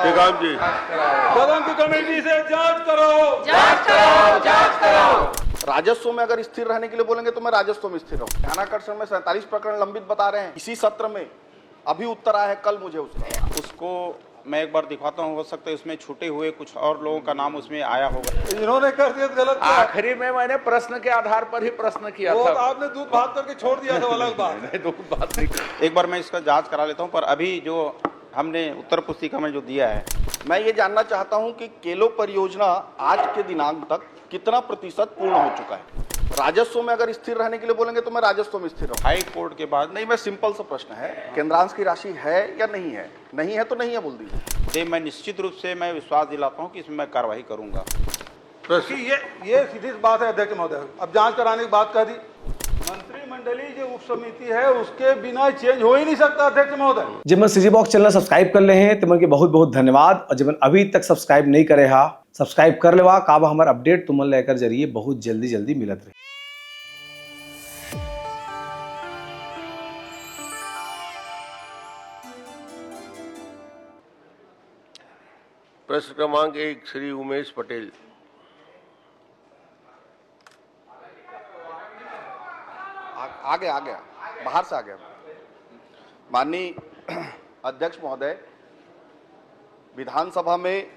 टेकाम जी, सदन की कमेटी से जांच करो। राजस्व में अगर स्थिर रहने के लिए बोलेंगे तो मैं राजस्व में स्थिर रहूं। ध्यानाकर्षण में 47 प्रकरण लंबित बता रहे हैं, इसी सत्र में अभी उत्तर आया है कल मुझे उसको मैं एक बार दिखाता हूँ, हो सकता है उसमें छूटे हुए कुछ और लोगों का नाम उसमें आया होगा। इन्होंने कर दिया तो गलत किया। आखिरी में मैंने प्रश्न के आधार पर ही प्रश्न किया वो था। आपने दूध भात करके छोड़ दिया था, अलग बात है। नहीं, दुख बात नहीं। एक बार मैं इसका जांच करा लेता हूँ, पर अभी जो हमने उत्तर पुस्तिका में जो दिया है, मैं ये जानना चाहता हूं कि केलो परियोजना आज के दिनांक तक कितना प्रतिशत पूर्ण हो चुका है। राजस्व में अगर स्थिर रहने के लिए बोलेंगे तो मैं राजस्व में स्थिर रहूं। हाई कोर्ट के बाद नहीं, मैं सिंपल सा प्रश्न है, केंद्रांश की राशि है या नहीं है? नहीं है तो नहीं है बोल दीजिए। मैं निश्चित रूप से मैं विश्वास दिलाता हूँ कि इसमें मैं कार्रवाई करूंगा। कि ये सीधी सी बात है अध्यक्ष महोदय, अब जांच कराने की बात कह दी। मंत्रिमंडलीय जो उप समिति है उसके बिना चेंज हो ही नहीं सकता अध्यक्ष महोदय। जिमन सीजी बॉक्स चैनल सब्सक्राइब कर ले हैं तिमन के बहुत बहुत धन्यवाद, और जिमन अभी तक सब्सक्राइब नहीं करे हा सब्सक्राइब कर लेवा। काबा हमारा अपडेट तुमन लेकर जरिए बहुत जल्दी मिलत रहे। प्रश्न क्रमांक 1 श्री उमेश पटेल। आ गया, बाहर से आ गया। माननीय अध्यक्ष महोदय, विधानसभा में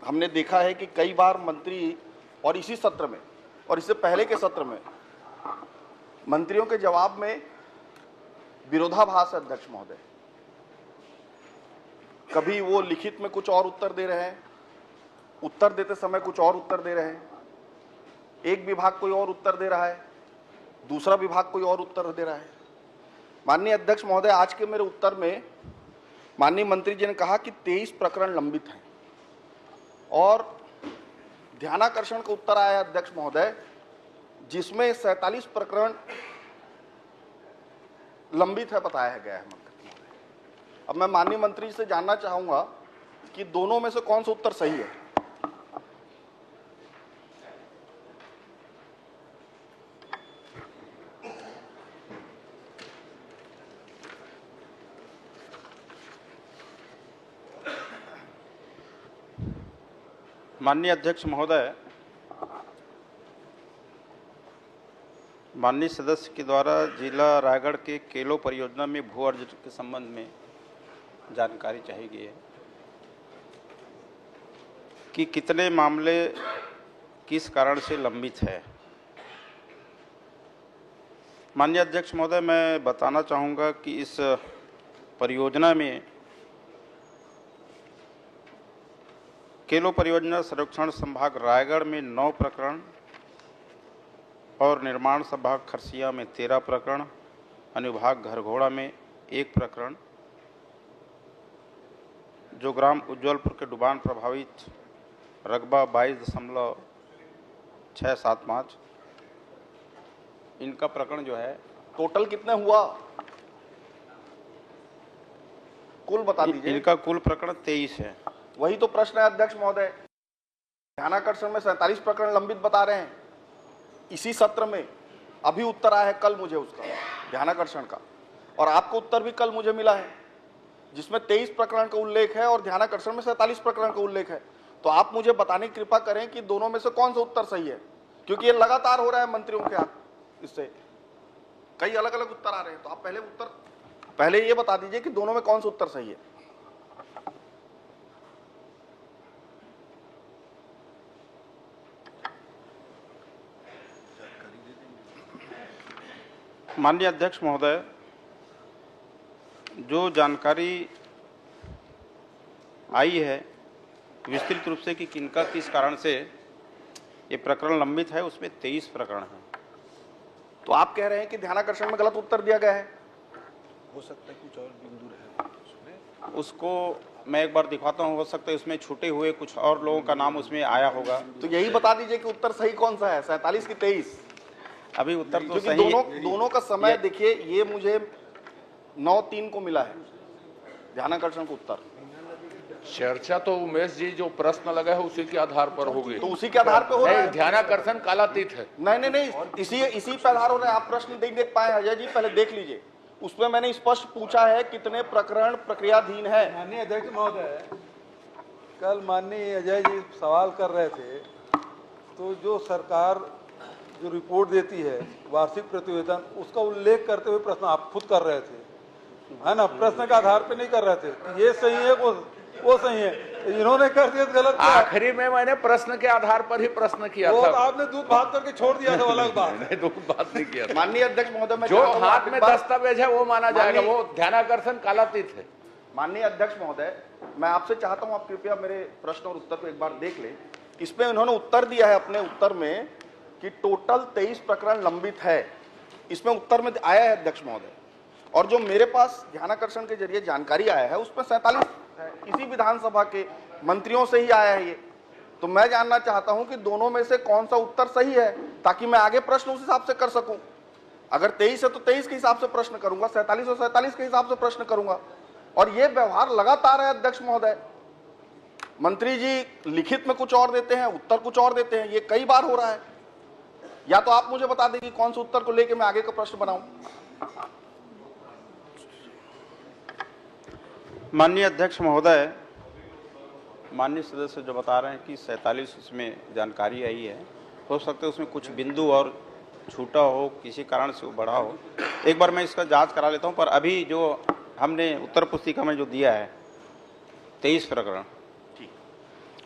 हमने देखा है कि कई बार मंत्री, और इसी सत्र में और इससे पहले के सत्र में, मंत्रियों के जवाब में विरोधाभास है अध्यक्ष महोदय। कभी वो लिखित में कुछ और उत्तर दे रहे हैं, उत्तर देते समय कुछ और उत्तर दे रहे हैं, एक विभाग कोई और उत्तर दे रहा है, दूसरा विभाग कोई और उत्तर दे रहा है। माननीय अध्यक्ष महोदय, आज के मेरे उत्तर में माननीय मंत्री जी ने कहा कि 23 प्रकरण लंबित हैं, और ध्यानाकर्षण का उत्तर आया अध्यक्ष महोदय जिसमें 47 प्रकरण लंबित है बताया गया है मंत्री महोदय। अब मैं माननीय मंत्री से जानना चाहूंगा कि दोनों में से कौन सा उत्तर सही है। माननीय अध्यक्ष महोदय, माननीय सदस्य के द्वारा जिला रायगढ़ के केलो परियोजना में भू अर्जन के संबंध में जानकारी चाहिए गई है कि कितने मामले किस कारण से लंबित है। माननीय अध्यक्ष महोदय, मैं बताना चाहूँगा कि इस परियोजना में केलो परियोजना संरक्षण संभाग रायगढ़ में 9 प्रकरण और निर्माण संभाग खरसिया में 13 प्रकरण, अनुभाग घरघोड़ा में 1 प्रकरण, जो ग्राम उज्ज्वलपुर के डुबान प्रभावित रकबा 22.675, इनका प्रकरण जो है टोटल कितने हुआ, कुल बता दीजिए। इनका कुल प्रकरण 23 है। वही तो प्रश्न है अध्यक्ष महोदय। ध्यानाकर्षण में 47 प्रकरण लंबित बता रहे हैं, इसी सत्र में अभी उत्तर आया है कल मुझे उसका, ध्यानाकर्षण का, और आपको उत्तर भी कल मुझे मिला है जिसमें 23 प्रकरण का उल्लेख है और ध्यानाकर्षण में 47 प्रकरण का उल्लेख है। तो आप मुझे बताने की कृपा करें कि दोनों में से कौन सा उत्तर सही है, क्योंकि ये लगातार हो रहा है मंत्रियों के हाथ, इससे कई अलग अलग उत्तर आ रहे हैं। तो आप पहले ये बता दीजिए कि दोनों में कौन सा उत्तर सही है। माननीय अध्यक्ष महोदय, जो जानकारी आई है विस्तृत रूप से कि किनका किस कारण से ये प्रकरण लंबित है, उसमें 23 प्रकरण हैं। तो आप कह रहे हैं कि ध्यानाकर्षण में गलत उत्तर दिया गया है। हो सकता है कुछ और बिंदु रहे उसको मैं एक बार दिखाता हूँ, हो सकता है उसमें छूटे हुए कुछ और लोगों का नाम उसमें आया होगा। तो यही बता दीजिए कि उत्तर सही कौन सा है, 47 की 23? अभी उत्तर तो क्योंकि सही दोनों का समय देखिए, ये मुझे 9-3 को मिला है ध्यानाकर्षण का उत्तर। चर्चा तो उमेश जी जो प्रश्न लगा है उसी के आधार पर होगी। तो उसी के आधार पे हो रहा है। ध्यानाकर्षण कालातीत है। नहीं, इसी पे आधार हो रहा है। आप प्रश्न नहीं देख पाए अजय जी, पहले देख लीजिए। उसमें मैंने स्पष्ट पूछा है कितने प्रकरण प्रक्रियाधीन है। माननीय अध्यक्ष महोदय, कल माननीय अजय जी सवाल कर रहे थे, तो जो सरकार जो रिपोर्ट देती है वार्षिक प्रतिवेदन, उसका उल्लेख करते हुए प्रश्न आप खुद कर रहे थे, है ना? प्रश्न के आधार पे नहीं कर रहे थे कि ये सही है वो सही है, इन्होंने कर दिया तो गलत किया। आखिरी में मैंने प्रश्न के आधार पर ही प्रश्न किया वो था। तो आपने दूध भात करके छोड़ दिया था, वो अलग बात है। नहीं, दूध बात नहीं किया था। माननीय अध्यक्ष महोदय, मैं जो चाहता हूं हाथ आप में एक बार- दस्तावेज है वो माना जाएगा, माननीय- वो ध्यानाकर्षण कालातीत है। माननीय अध्यक्ष महोदय, मैं आपसे चाहता हूं आप कृपया मेरे प्रश्न और उत्तर को एक बार देख लें। इसमें उन्होंने उत्तर दिया है अपने उत्तर में कि टोटल 23 प्रकरण लंबित है, इसमें उत्तर में आया है अध्यक्ष महोदय। और जो मेरे पास ध्यानाकर्षण के जरिए जानकारी आया है उसमें 47 है, इसी विधानसभा के मंत्रियों से ही आया है ये। तो मैं जानना चाहता हूं कि दोनों में से कौन सा उत्तर सही है, ताकि मैं आगे प्रश्न उस हिसाब से कर सकूं। अगर 23 है तो 23 के हिसाब से प्रश्न करूंगा, 47 और 47 के हिसाब से प्रश्न करूंगा। और ये व्यवहार लगातार है अध्यक्ष महोदय। मंत्री जी लिखित में कुछ और देते हैं, उत्तर कुछ और देते हैं, ये कई बार हो रहा है। या तो आप मुझे बता दें कि कौन से उत्तर को लेकर मैं आगे का प्रश्न बनाऊं। माननीय अध्यक्ष महोदय, माननीय सदस्य जो बता रहे हैं कि 47 इसमें जानकारी आई है, हो सकता है उसमें कुछ बिंदु और छूटा हो, किसी कारण से वो बढ़ा हो। एक बार मैं इसका जांच करा लेता हूं, पर अभी जो हमने उत्तर पुस्तिका में जो दिया है 23 प्रकरण।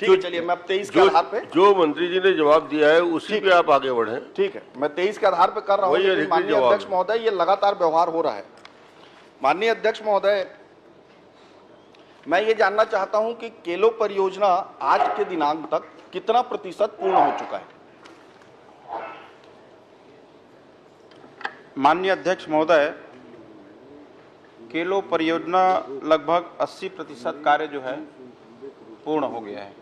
ठीक है, चलिए मैं अब 23 के आधार पे, जो मंत्री जी ने जवाब दिया है उसी पे आप आगे बढ़े। ठीक है, मैं 23 के आधार पे कर रहा हूं। वही लेकिन माननीय जवाब अध्यक्ष महोदय, ये लगातार व्यवहार हो रहा है। माननीय अध्यक्ष महोदय, मैं ये जानना चाहता हूं कि केलो परियोजना आज के दिनांक तक कितना प्रतिशत पूर्ण हो चुका है? माननीय अध्यक्ष महोदय, केलो परियोजना लगभग 80% कार्य जो है पूर्ण हो गया है।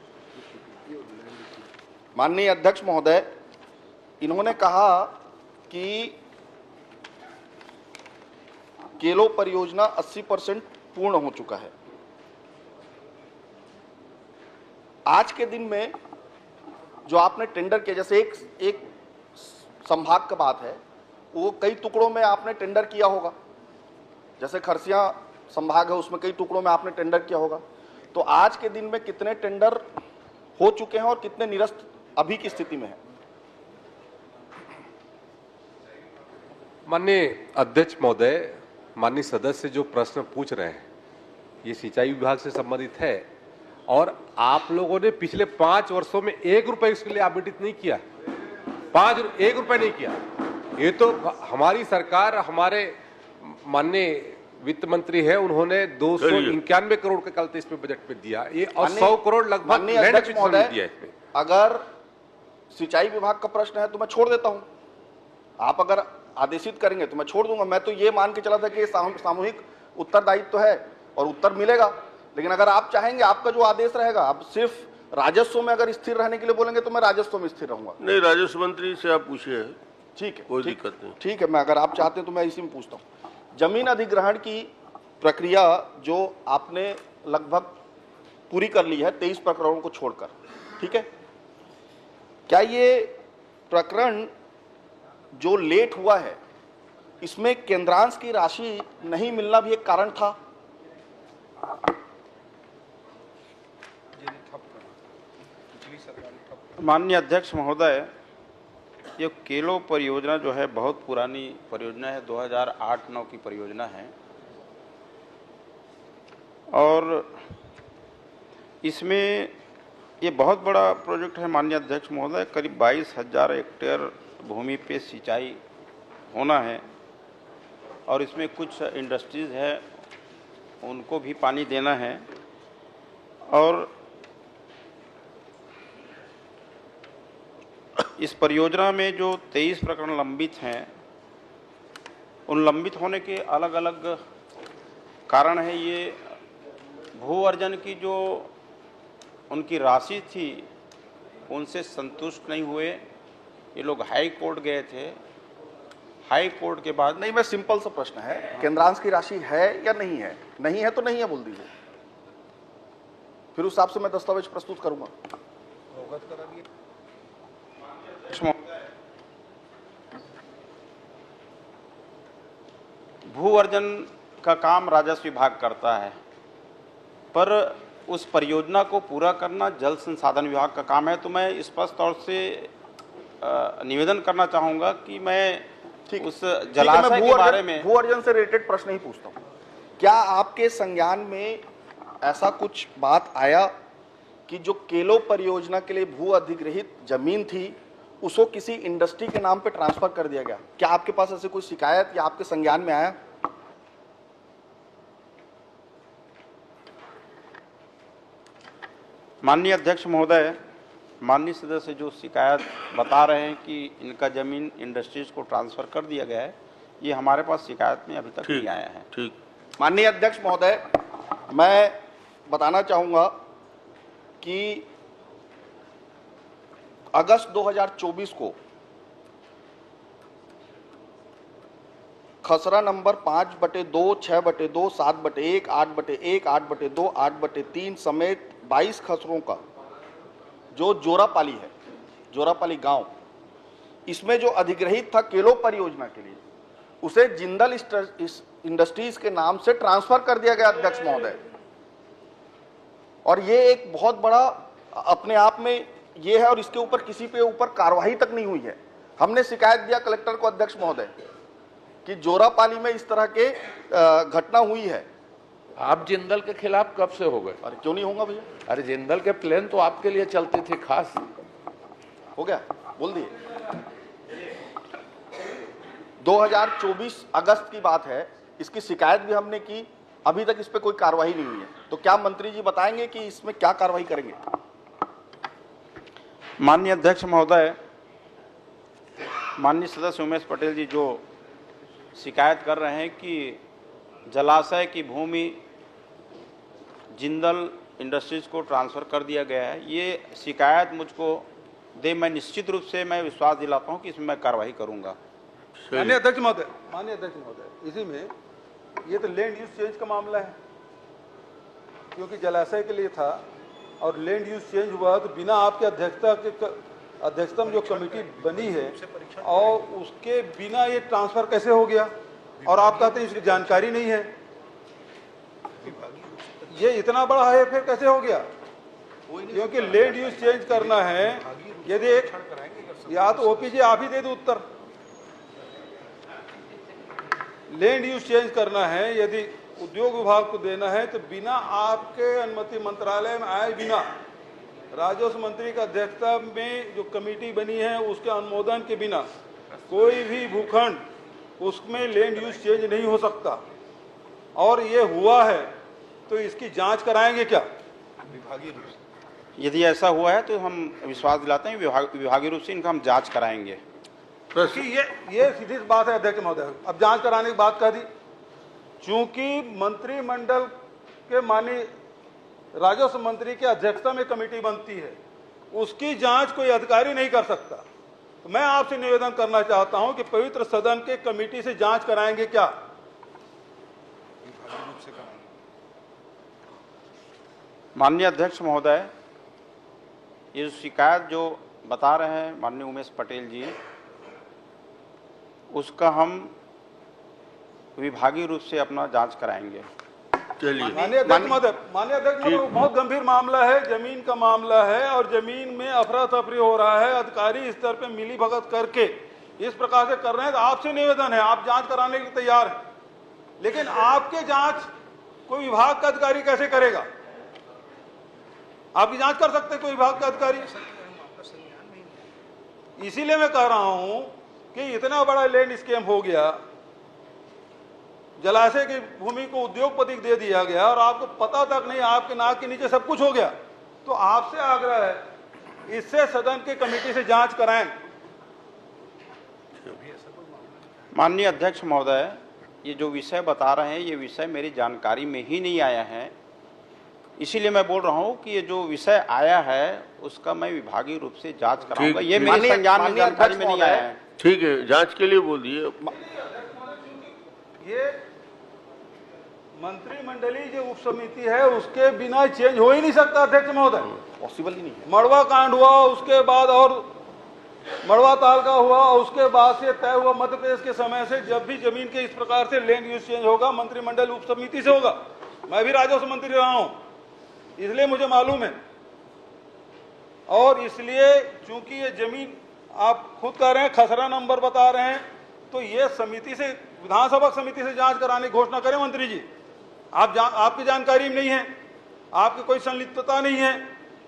माननीय अध्यक्ष महोदय, इन्होंने कहा कि केलो परियोजना 80% पूर्ण हो चुका है। आज के दिन में जो आपने टेंडर किया, जैसे एक संभाग का बात है, वो कई टुकड़ों में आपने टेंडर किया होगा। जैसे खरसिया संभाग है, उसमें कई टुकड़ों में आपने टेंडर किया होगा। तो आज के दिन में कितने टेंडर हो चुके हैं और कितने निरस्त अभी की स्थिति में है? माननीय अध्यक्ष महोदय, माननीय सदस्य जो प्रश्न पूछ रहे हैं ये सिंचाई विभाग से संबंधित है, और आप लोगों ने पिछले 5 वर्षों में 1 रुपए इसके लिए आवंटित नहीं किया। 1 रुपए नहीं किया। ये तो हमारी सरकार, हमारे माननीय वित्त मंत्री है, उन्होंने 291 करोड़ का कल इसमें बजट में दिया, ये और 100 करोड़ लगभग माननीय लैंड अध्यक्ष एक्विजिशन में महोदय, दिया इसमें। अगर सिंचाई विभाग का प्रश्न है तो मैं छोड़ देता हूं। आप अगर आदेशित करेंगे तो मैं छोड़ दूंगा। मैं तो ये मान के चला था कि सामूहिक उत्तरदायित्व तो है और उत्तर मिलेगा। लेकिन अगर आप चाहेंगे, आपका जो आदेश रहेगा, आप सिर्फ राजस्व में अगर स्थिर रहने के लिए बोलेंगे तो मैं राजस्व में स्थिर रहूंगा। नहीं, राजस्व मंत्री से आप पूछिए। ठीक है, कोई दिक्कत नहीं। ठीक है, मैं अगर आप चाहते हैं तो मैं इसी में पूछता हूँ। जमीन अधिग्रहण की प्रक्रिया जो आपने लगभग पूरी कर ली है 23 प्रकरणों को छोड़कर, ठीक है, क्या ये प्रकरण जो लेट हुआ है इसमें केंद्रांश की राशि नहीं मिलना भी एक कारण था? माननीय अध्यक्ष महोदय, ये केलो परियोजना जो है बहुत पुरानी परियोजना है, 2008-9 की परियोजना है, और इसमें ये बहुत बड़ा प्रोजेक्ट है माननीय अध्यक्ष महोदय। करीब 22,000 हेक्टेयर भूमि पे सिंचाई होना है, और इसमें कुछ इंडस्ट्रीज है उनको भी पानी देना है। और इस परियोजना में जो 23 प्रकरण लंबित हैं, उन लंबित होने के अलग अलग कारण है। ये भू अर्जन की जो उनकी राशि थी उनसे संतुष्ट नहीं हुए, ये लोग हाई कोर्ट गए थे। हाई कोर्ट के बाद नहीं, मैं सिंपल सा प्रश्न है, केंद्रांश की राशि है या नहीं है? नहीं है तो नहीं है बोल दीजिए, फिर उस हिसाब से मैं दस्तावेज प्रस्तुत करूंगा। भू अर्जन का काम राजस्व विभाग करता है, पर उस परियोजना को पूरा करना जल संसाधन विभाग का काम है। तो मैं स्पष्ट तौर से निवेदन करना चाहूँगा कि मैं उस जलाशय के बारे में भू अर्जन से रिलेटेड प्रश्न ही पूछता हूँ। क्या आपके संज्ञान में ऐसा कुछ बात आया कि जो केलो परियोजना के लिए भू अधिग्रहित जमीन थी उसको किसी इंडस्ट्री के नाम पे ट्रांसफर कर दिया गया? क्या आपके पास ऐसी कोई शिकायत या आपके संज्ञान में आया? माननीय अध्यक्ष महोदय, माननीय सदस्य जो शिकायत बता रहे हैं कि इनका जमीन इंडस्ट्रीज को ट्रांसफर कर दिया गया है, ये हमारे पास शिकायत में अभी तक नहीं आया है। ठीक। माननीय अध्यक्ष महोदय, मैं बताना चाहूंगा कि अगस्त 2024 को खसरा नंबर 5/2, 6/2, 7/1, 8/1, 8/2, 8/3 समेत 22 खसरों का जो जोरापाली है, जोरापाली गांव, इसमें जो अधिग्रहित था केलो परियोजना के लिए, उसे जिंदल इंडस्ट्रीज के नाम से ट्रांसफर कर दिया गया अध्यक्ष महोदय। और ये एक बहुत बड़ा अपने आप में ये है, और इसके ऊपर किसी पे ऊपर कार्रवाई तक नहीं हुई है। हमने शिकायत दिया कलेक्टर को अध्यक्ष महोदय कि जोरापाली में इस तरह के घटना हुई है। आप जिंदल के खिलाफ कब से हो गए? अरे क्यों नहीं होगा भैया? अरे जिंदल के प्लेन तो आपके लिए चलते थे खास। हो गया, बोल दिए। 2024 अगस्त की बात है, इसकी शिकायत भी हमने की, अभी तक इस पे कोई कार्रवाई नहीं हुई है। तो क्या मंत्री जी बताएंगे कि इसमें क्या कार्रवाई करेंगे? माननीय अध्यक्ष महोदय, माननीय सदस्य उमेश पटेल जी जो शिकायत कर रहे हैं कि जलाशय की भूमि जिंदल इंडस्ट्रीज को ट्रांसफ़र कर दिया गया है, ये शिकायत मुझको दे, मैं निश्चित रूप से मैं विश्वास दिलाता हूं कि इसमें मैं कार्रवाई करूंगा। माननीय अध्यक्ष महोदय, इसी में ये तो लैंड यूज चेंज का मामला है, क्योंकि जलाशय के लिए था और लैंड यूज चेंज हुआ तो बिना आपके अध्यक्षता में जो कमेटी बनी है और उसके बिना ये ट्रांसफर कैसे हो गया? और आप कहते हैं इसकी जानकारी नहीं है। ये इतना बड़ा है फिर कैसे हो गया? क्योंकि लैंड यूज चेंज करना है, यदि या तो ओपीजी आप ही दे दो उत्तर। लैंड यूज चेंज करना है, यदि उद्योग विभाग को देना है तो बिना आपके अनुमति मंत्रालय में आए बिना, राजस्व मंत्री की अध्यक्षता में जो कमेटी बनी है उसके अनुमोदन के बिना कोई भी भूखंड उसमें लैंड यूज चेंज नहीं हो सकता। और ये हुआ है तो इसकी जांच कराएंगे क्या विभागीय रूप से? यदि ऐसा हुआ है तो हम विश्वास दिलाते हैं विभागीय रूप से इनका हम जांच कराएंगे। कि ये सीधी बात है अध्यक्ष महोदय। अब जांच कराने की बात कह दी, चूंकि मंत्रिमंडल के माननीय राजस्व मंत्री की अध्यक्षता में कमेटी बनती है, उसकी जांच कोई अधिकारी नहीं कर सकता। तो मैं आपसे निवेदन करना चाहता हूं कि पवित्र सदन के कमेटी से जांच कराएंगे क्या? माननीय अध्यक्ष महोदय, ये शिकायत जो बता रहे हैं माननीय उमेश पटेल जी, उसका हम विभागीय रूप से अपना जांच कराएंगे। चलिए। माननीय अध्यक्ष महोदय, बहुत गंभीर मामला है, जमीन का मामला है और जमीन में अफरा तफरी हो रहा है, अधिकारी स्तर पे मिली भगत करके इस प्रकार से कर रहे हैं। तो आपसे निवेदन है, आप जांच कराने के लिए तैयार हैं, लेकिन आपके जांच कोई विभाग का अधिकारी कैसे करेगा? आपकी जांच कर सकते कोई विभाग का अधिकारी? इसीलिए मैं कह रहा हूं कि इतना बड़ा लैंड स्कैम हो गया, जलाशय की भूमि को उद्योगपति को दे दिया गया और आपको पता तक नहीं, आपके नाक के नीचे सब कुछ हो गया। तो आपसे आग्रह है, इससे सदन की कमेटी से जांच कराएं। माननीय अध्यक्ष महोदय, ये जो विषय बता रहे हैं ये विषय मेरी जानकारी में ही नहीं आया है, इसीलिए मैं बोल रहा हूं कि ये जो विषय आया है उसका मैं विभागीय रूप से जांच कराऊंगा। ये मेरे संज्ञान में, जानकारी में नहीं आया है। ठीक है, जांच के लिए बोल दिए। ये मंत्रिमंडलीय जो उप समिति है उसके बिना चेंज हो ही नहीं सकता अध्यक्ष महोदय, पॉसिबल ही नहीं है। मड़वा कांड हुआ उसके बाद और मड़वा ताल का हुआ और उसके बाद से तय हुआ मध्य प्रदेश के समय से जब भी जमीन के इस प्रकार से लैंड यूज चेंज होगा मंत्रिमंडल उप समिति से होगा। मैं भी राजस्व मंत्री रहा हूं, इसलिए मुझे मालूम है। और इसलिए चूंकि ये जमीन आप खुद कह रहे हैं खसरा नंबर बता रहे हैं, तो ये समिति से विधानसभा समिति से जांच कराने की घोषणा करें मंत्री जी। आपकी जानकारी में नहीं है, आपकी कोई संलिप्तता नहीं है,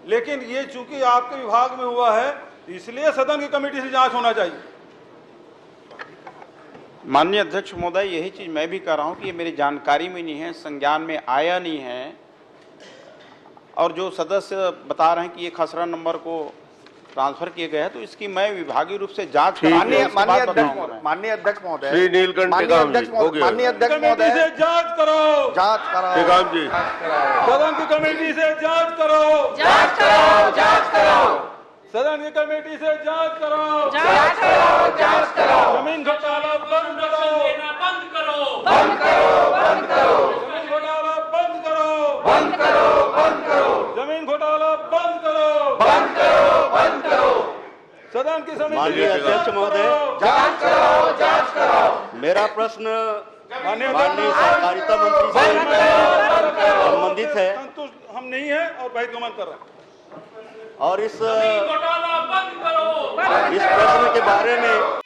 लेकिन ये चूंकि आपके विभाग में हुआ है इसलिए सदन की कमेटी से जांच होना चाहिए। माननीय अध्यक्ष महोदय, यही चीज मैं भी कह रहा हूं कि ये मेरी जानकारी में नहीं है, संज्ञान में आया नहीं है। और जो सदस्य बता रहे हैं कि ये खसरा नंबर को ट्रांसफर किए गए हैं, तो इसकी मैं विभागीय रूप से जांच माननीय अध्यक्ष महोदय, श्री नीलकंठ टेकाम जी, हो गया। माननीय अध्यक्ष कमेटी महोदय, से जांच करो, जांच कराओ। टेकाम जी, सदन की कमेटी से जांच करो, जांच करो, जांच करो, सदन की कमेटी से जांच करो, जांच करो, जांच करो, जमीन घोटाला बंद करो, बंद करो, बंद करो, बंद करो, जमीन घोटाला बंद करो, बंद करो, बंद करो, जमीन घोटाला बंद करो, बंद करो, बंद करो, सदन की समिति माननीय से अध्यक्ष जांच महोदय, करो। जांच करो, जांच करो, मेरा प्रश्न माननीय सहकारिता मंत्री से संबंधित है संतुष्ट हम नहीं है और बहिर्गमन कर रहे हैं। और इस घोटाला बंद करो, प्रश्न के बारे में